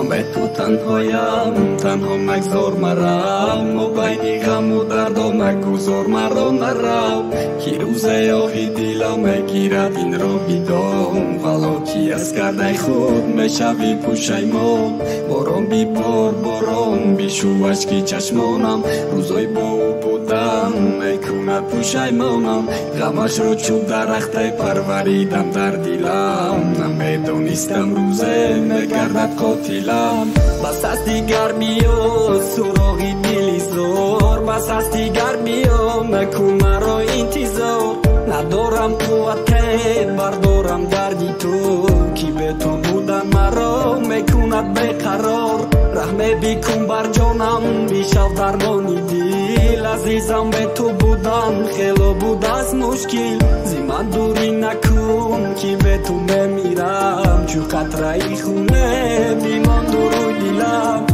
من به تو تنهایم، تنها مگذار مرا، و بین غم و درد و مگذار مرا نرو. که روز آهی دلم میگیرد این را بیدام، غلاکی از کرده خود میشوی پشیمان. باران بی بار باران بیشو اشکی چشمانم، روزای با او بودم میکند پشیمانم. غمش رو چوب درخت پروریدم در دلم، نمیدانستم روزه میگردد قاتلم. بس است دیگر بیا سراغی دلی زار، بس است دیگر بیا مکن مرا انتظار. ندارم قوت بردارم دردی تو، کی به تو بودن مرا میکند بیقرار. رحم بیکن بر جانم بیشو درمانی دل، عزیزم به تو بودن خیلی بود از مشکل. زی من دوری نکن که به تو میمیرم، چو قطره خونه بیمان دور دلم.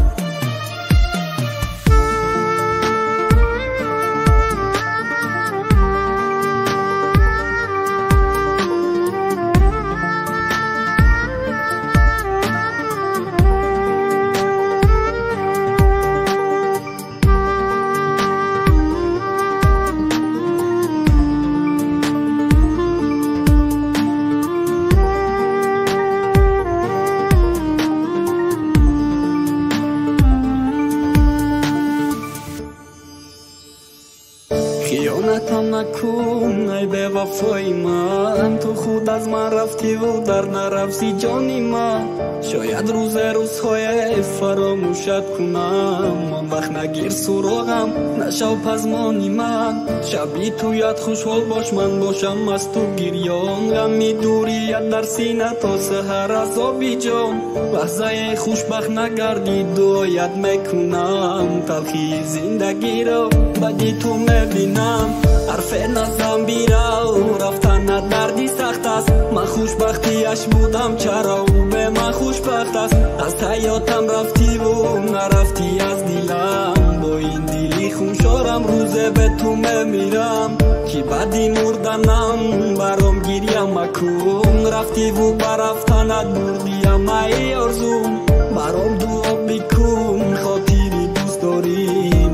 خیانتم نکن ای به وفای من، تو خود از من رفتی و در نرفتی جانی من. شاید روزهای فراموشت کنم، من وقت نگیر سراغم نشو پزمانی من. شبی تو یاد خوشحال باش من باشم از تو گریان، غمی دوریت در سینه تا سحر عذابی جان. لحظه خوشبخت نگردی دعایت میکنم، تلخی زندگی را بدی تو میبینم. حرف نزدم بیرو رفتن دردی سخت است، من خوشبختیش بودم چرا او به من خوشبخت است. از حیاتم رفتی و نرفتی از دلم، با این دلی خونشارم روزه به تو میمیرم. که بدی مردنم برام گیریم مکن، رفتی و برفتنت بردیم ای آرزوم. برام دعا بکن خاطری دوست داری،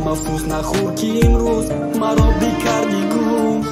افسوس نخور که امروز مرا بیکردی گم.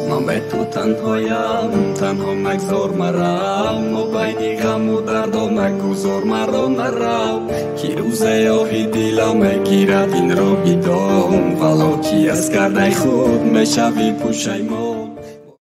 من به تو تنهایم، تنها مگذار مرا، و بین غم و درد و مگذار مرا نرو. که روز آهی دلم میگیرد این را بیدام، غلاکی از کرده خود میشوی پشیمان.